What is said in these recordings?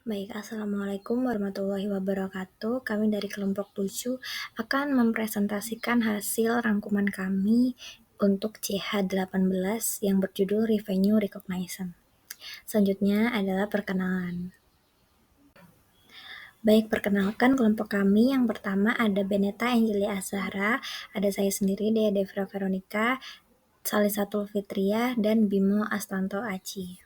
Baik, Assalamualaikum warahmatullahi wabarakatuh. Kami dari kelompok 7 akan mempresentasikan hasil rangkuman kami untuk CH18 yang berjudul Revenue Recognition. Selanjutnya adalah perkenalan. Baik, perkenalkan kelompok kami. Yang pertama ada Beneta Angeli Azahra, ada saya sendiri, Dea Devra Veronica, Salisatul Fitria, dan Bimo Astanto Aci.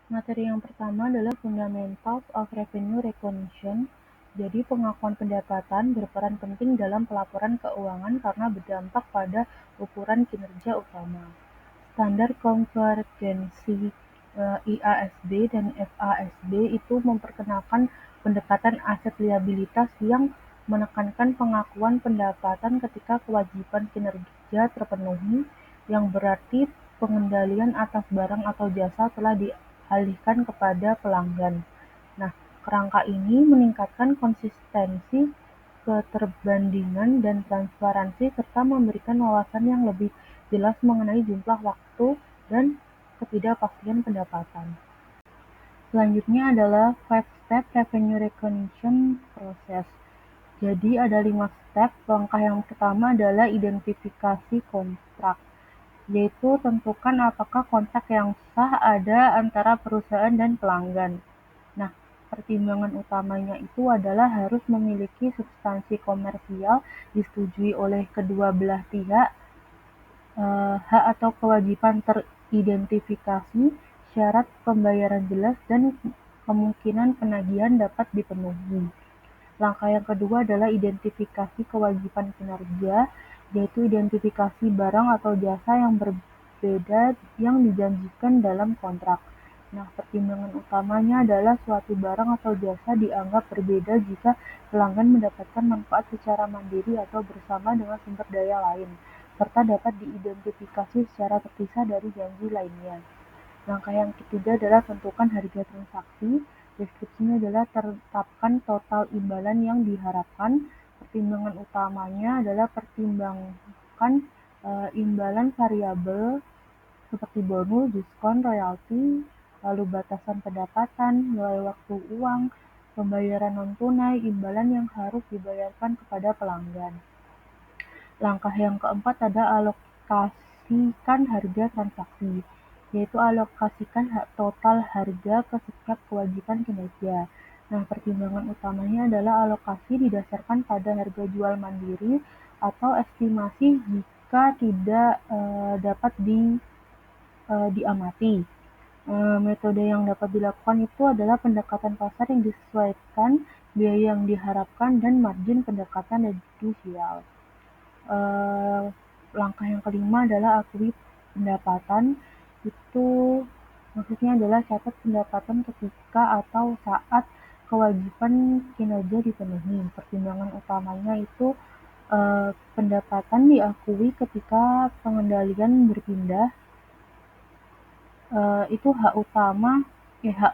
Materi yang pertama adalah Fundamentals of Revenue Recognition. Jadi pengakuan pendapatan berperan penting dalam pelaporan keuangan karena berdampak pada ukuran kinerja utama. Standar konvergensi IASB dan FASB itu memperkenalkan pendekatan aset liabilitas yang menekankan pengakuan pendapatan ketika kewajiban kinerja terpenuhi, yang berarti pengendalian atas barang atau jasa telah dialihkan kepada pelanggan. Nah, kerangka ini meningkatkan konsistensi, keterbandingan, dan transparansi serta memberikan wawasan yang lebih jelas mengenai jumlah waktu dan ketidakpastian pendapatan. Selanjutnya adalah 5-step revenue recognition process. Jadi ada 5 step. Langkah yang pertama adalah identifikasi kontrak, yaitu tentukan apakah kontrak yang sah ada antara perusahaan dan pelanggan. Nah, pertimbangan utamanya itu adalah harus memiliki substansi komersial, disetujui oleh kedua belah pihak, hak atau kewajiban teridentifikasi, syarat pembayaran jelas, dan kemungkinan penagihan dapat dipenuhi. Langkah yang kedua adalah identifikasi kewajiban kinerja, yaitu identifikasi barang atau jasa yang berbeda yang dijanjikan dalam kontrak. Nah, pertimbangan utamanya adalah suatu barang atau jasa dianggap berbeda jika pelanggan mendapatkan manfaat secara mandiri atau bersama dengan sumber daya lain, serta dapat diidentifikasi secara terpisah dari janji lainnya. Langkah yang ketiga adalah tentukan harga transaksi. Deskripsinya adalah tetapkan total imbalan yang diharapkan. Pertimbangan utamanya adalah pertimbangkan imbalan variabel seperti bonus, diskon, royalti, lalu batasan pendapatan, nilai waktu uang, pembayaran non-tunai, imbalan yang harus dibayarkan kepada pelanggan. Langkah yang keempat adalah alokasikan harga transaksi, yaitu alokasikan total harga ke setiap kewajiban kinerja. Nah, pertimbangan utamanya adalah alokasi didasarkan pada harga jual mandiri atau estimasi jika tidak dapat diamati. Metode yang dapat dilakukan itu adalah pendekatan pasar yang disesuaikan, biaya yang diharapkan, dan margin pendekatan fidusial. Langkah yang kelima adalah akui pendapatan. Itu maksudnya adalah catat pendapatan ketika atau saat kewajiban kinerja dipenuhi. Pertimbangan utamanya itu pendapatan diakui ketika pengendalian berpindah. Itu hak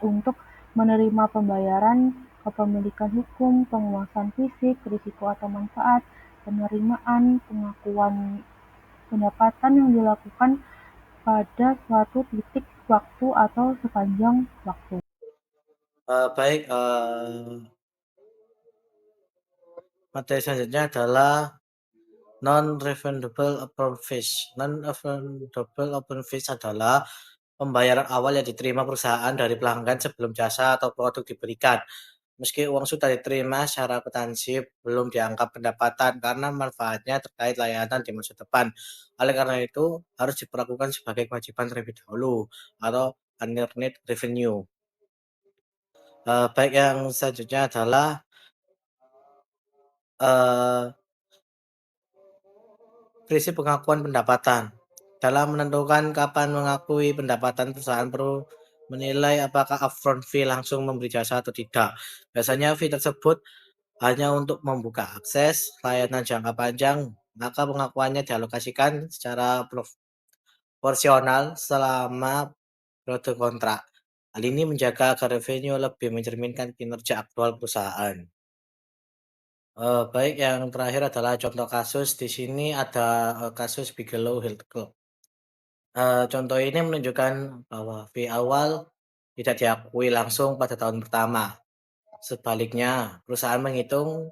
untuk menerima pembayaran, kepemilikan hukum, penguasaan fisik, risiko atau manfaat, penerimaan, pengakuan pendapatan yang dilakukan pada suatu titik waktu atau sepanjang waktu. Baik, materi selanjutnya adalah non-refundable upfront fees. Non-refundable upfront fees adalah pembayaran awal yang diterima perusahaan dari pelanggan sebelum jasa atau produk diberikan. Meski uang sudah diterima secara akuntansi, belum dianggap pendapatan karena manfaatnya terkait layanan di masa depan. Oleh karena itu, harus diperlakukan sebagai kewajiban terlebih dahulu atau unearned revenue. Baik, yang selanjutnya adalah uh, prinsip pengakuan pendapatan. Dalam menentukan kapan mengakui pendapatan, perusahaan perlu menilai apakah upfront fee langsung memberi jasa atau tidak. Biasanya fee tersebut hanya untuk membuka akses layanan jangka panjang, maka pengakuannya dialokasikan secara proporsional selama periode kontrak. Hal ini menjaga agar revenue lebih mencerminkan kinerja aktual perusahaan. Baik, yang terakhir adalah contoh kasus. Di sini ada kasus Bigelow Health Club. Contoh ini menunjukkan bahwa fee awal tidak diakui langsung pada tahun pertama. Sebaliknya, perusahaan menghitung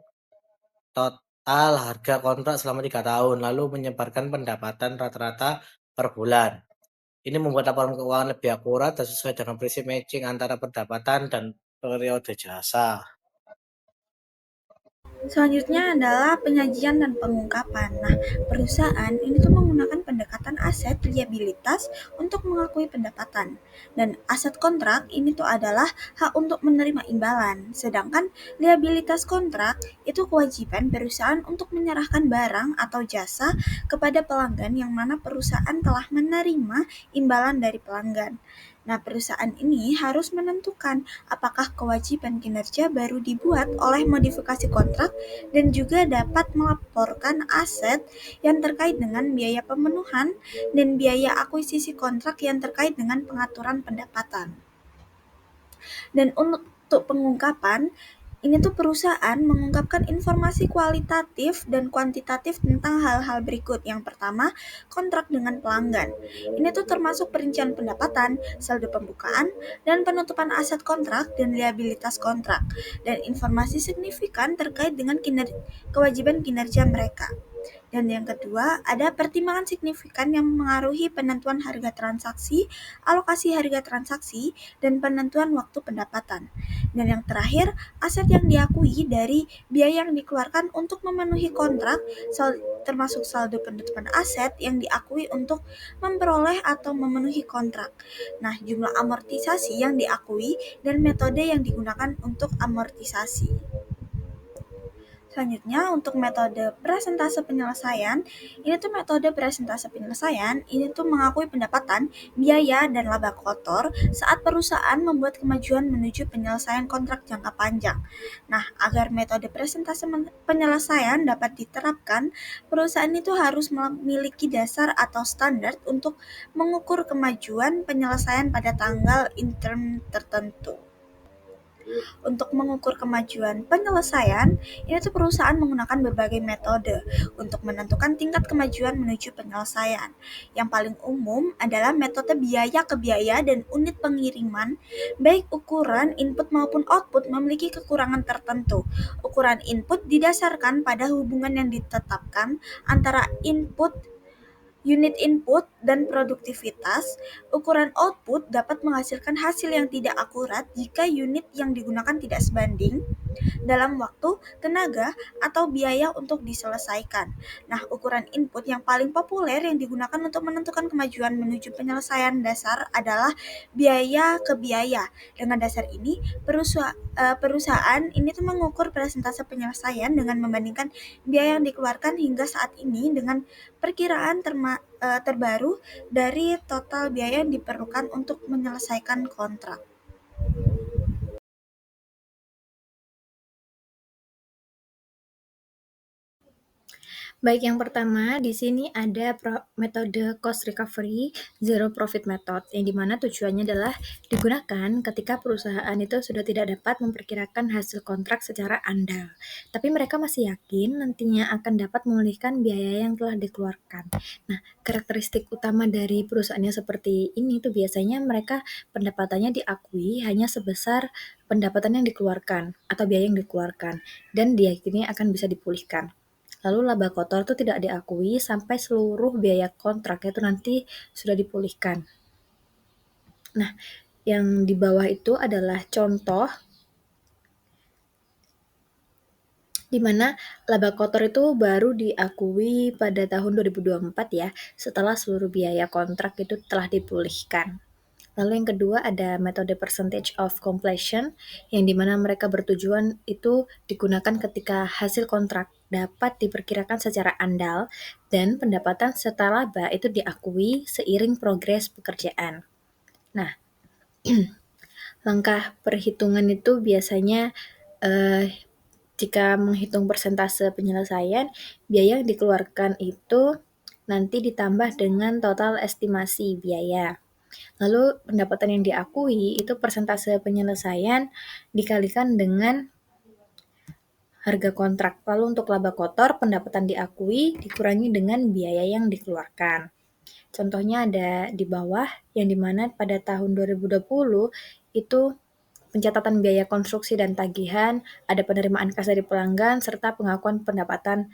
total harga kontrak selama 3 tahun, lalu menyebarkan pendapatan rata-rata per bulan. Ini membuat laporan keuangan lebih akurat dan sesuai dengan prinsip matching antara pendapatan dan periode jasa. Selanjutnya adalah penyajian dan pengungkapan. Nah, perusahaan ini tuh menggunakan pendekatan aset liabilitas untuk mengakui pendapatan. Dan aset kontrak ini tuh adalah hak untuk menerima imbalan. Sedangkan liabilitas kontrak itu kewajiban perusahaan untuk menyerahkan barang atau jasa kepada pelanggan yang mana perusahaan telah menerima imbalan dari pelanggan. Nah, perusahaan ini harus menentukan apakah kewajiban kinerja baru dibuat oleh modifikasi kontrak dan juga dapat melaporkan aset yang terkait dengan biaya pemenuhan dan biaya akuisisi kontrak yang terkait dengan pengaturan pendapatan. Dan untuk pengungkapan, ini tuh perusahaan mengungkapkan informasi kualitatif dan kuantitatif tentang hal-hal berikut. Yang pertama, kontrak dengan pelanggan. Ini tuh termasuk perincian pendapatan, saldo pembukaan, dan penutupan aset kontrak dan liabilitas kontrak, dan informasi signifikan terkait dengan kewajiban kinerja mereka. Dan yang kedua, ada pertimbangan signifikan yang mengaruhi penentuan harga transaksi, alokasi harga transaksi, dan penentuan waktu pendapatan. Dan yang terakhir, aset yang diakui dari biaya yang dikeluarkan untuk memenuhi kontrak, termasuk saldo penutupan aset yang diakui untuk memperoleh atau memenuhi kontrak. Nah, jumlah amortisasi yang diakui dan metode yang digunakan untuk amortisasi. Selanjutnya, untuk metode presentase penyelesaian, ini tuh metode presentase penyelesaian, ini tuh mengakui pendapatan, biaya, dan laba kotor saat perusahaan membuat kemajuan menuju penyelesaian kontrak jangka panjang. Nah, agar metode presentase penyelesaian dapat diterapkan, perusahaan itu harus memiliki dasar atau standar untuk mengukur kemajuan penyelesaian pada tanggal interim tertentu. Untuk mengukur kemajuan penyelesaian, ini tuh perusahaan menggunakan berbagai metode untuk menentukan tingkat kemajuan menuju penyelesaian. Yang paling umum adalah metode biaya ke biaya dan unit pengiriman, baik ukuran input maupun output memiliki kekurangan tertentu. Ukuran input didasarkan pada hubungan yang ditetapkan antara unit input dan produktivitas. Ukuran output dapat menghasilkan hasil yang tidak akurat jika unit yang digunakan tidak sebanding dalam waktu, tenaga, atau biaya untuk diselesaikan. Nah, ukuran input yang paling populer yang digunakan untuk menentukan kemajuan menuju penyelesaian dasar adalah biaya ke biaya. Dengan dasar ini, perusahaan ini tuh mengukur persentase penyelesaian dengan membandingkan biaya yang dikeluarkan hingga saat ini dengan perkiraan terbaru dari total biaya yang diperlukan untuk menyelesaikan kontrak. Baik, yang pertama di sini ada metode cost recovery zero profit method, yang dimana tujuannya adalah digunakan ketika perusahaan itu sudah tidak dapat memperkirakan hasil kontrak secara andal, tapi mereka masih yakin nantinya akan dapat memulihkan biaya yang telah dikeluarkan. Nah, karakteristik utama dari perusahaannya seperti ini tuh biasanya mereka pendapatannya diakui hanya sebesar pendapatan yang dikeluarkan atau biaya yang dikeluarkan, dan diyakini akan bisa dipulihkan. Lalu laba kotor itu tidak diakui sampai seluruh biaya kontrak itu nanti sudah dipulihkan. Nah, yang di bawah itu adalah contoh di mana laba kotor itu baru diakui pada tahun 2024 ya, setelah seluruh biaya kontrak itu telah dipulihkan. Lalu yang kedua ada metode percentage of completion, yang dimana mereka bertujuan itu digunakan ketika hasil kontrak dapat diperkirakan secara andal dan pendapatan serta laba itu diakui seiring progres pekerjaan. Nah, langkah perhitungan itu biasanya jika menghitung persentase penyelesaian, biaya yang dikeluarkan itu nanti ditambah dengan total estimasi biaya. Lalu pendapatan yang diakui itu persentase penyelesaian dikalikan dengan harga kontrak. Lalu untuk laba kotor, pendapatan diakui dikurangi dengan biaya yang dikeluarkan. Contohnya ada di bawah, yang dimana pada tahun 2020 itu pencatatan biaya konstruksi dan tagihan, ada penerimaan kas dari pelanggan, serta pengakuan pendapatan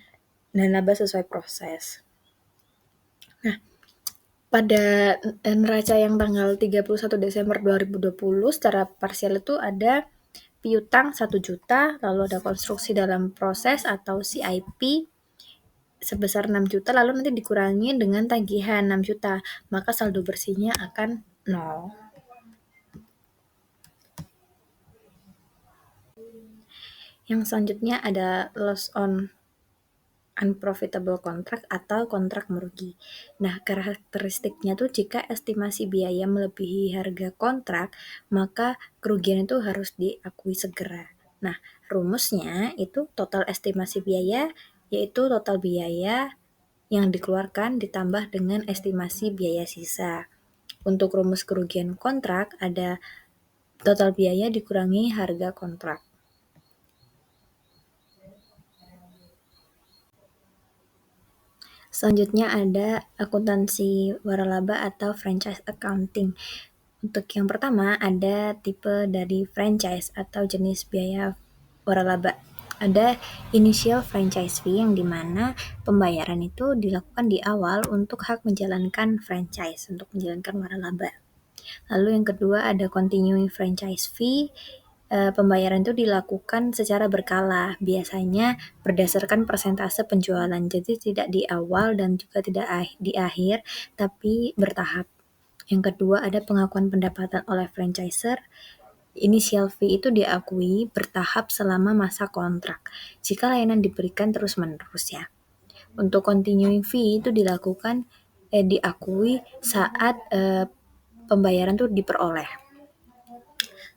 dan laba sesuai proses. Nah, pada neraca yang tanggal 31 Desember 2020 secara parsial itu ada piutang 1 juta, lalu ada konstruksi dalam proses atau CIP sebesar 6 juta, lalu nanti dikurangi dengan tagihan 6 juta, maka saldo bersihnya akan 0. Yang selanjutnya ada loss on unprofitable contract atau kontrak merugi. Nah, karakteristiknya tuh jika estimasi biaya melebihi harga kontrak, maka kerugian itu harus diakui segera. Nah, rumusnya itu total estimasi biaya, yaitu total biaya yang dikeluarkan ditambah dengan estimasi biaya sisa. Untuk rumus kerugian kontrak ada total biaya dikurangi harga kontrak. Selanjutnya ada akuntansi waralaba atau franchise accounting. Untuk yang pertama ada tipe dari franchise atau jenis biaya waralaba. Ada initial franchise fee yang dimana pembayaran itu dilakukan di awal untuk hak menjalankan franchise, untuk menjalankan waralaba. Lalu yang kedua ada continuing franchise fee. Pembayaran itu dilakukan secara berkala, biasanya berdasarkan persentase penjualan, jadi tidak di awal dan juga tidak di akhir, tapi bertahap. Yang kedua ada pengakuan pendapatan oleh franchisor. Initial fee itu diakui bertahap selama masa kontrak, jika layanan diberikan terus-menerus ya. Untuk continuing fee itu diakui saat pembayaran itu diperoleh.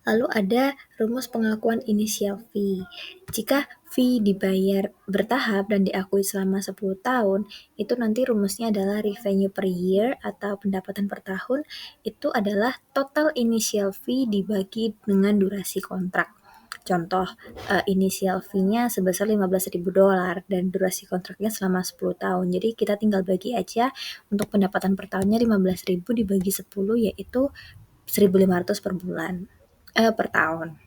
Lalu ada rumus pengakuan initial fee. Jika fee dibayar bertahap dan diakui selama 10 tahun, itu nanti rumusnya adalah revenue per year atau pendapatan per tahun, itu adalah total initial fee dibagi dengan durasi kontrak. Contoh, initial fee-nya sebesar $15.000 dan durasi kontraknya selama 10 tahun. Jadi kita tinggal bagi aja, untuk pendapatan per tahunnya 15.000 dibagi 10, yaitu 1.500 per bulan. Per tahun.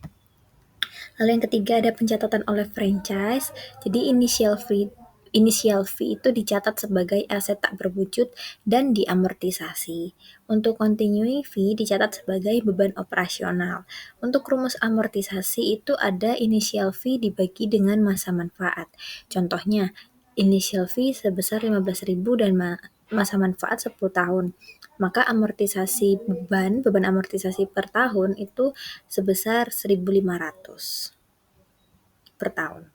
Lalu yang ketiga ada pencatatan oleh franchise. Jadi initial fee itu dicatat sebagai aset tak berwujud dan diamortisasi. Untuk continuing fee dicatat sebagai beban operasional. Untuk rumus amortisasi itu ada initial fee dibagi dengan masa manfaat. Contohnya, initial fee sebesar 15.000 dan masa manfaat 10 tahun. Maka amortisasi beban amortisasi per tahun itu sebesar 1.500 per tahun.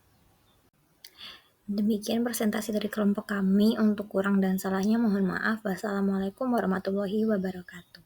Demikian presentasi dari kelompok kami. Untuk kurang dan salahnya mohon maaf. Wassalamualaikum warahmatullahi wabarakatuh.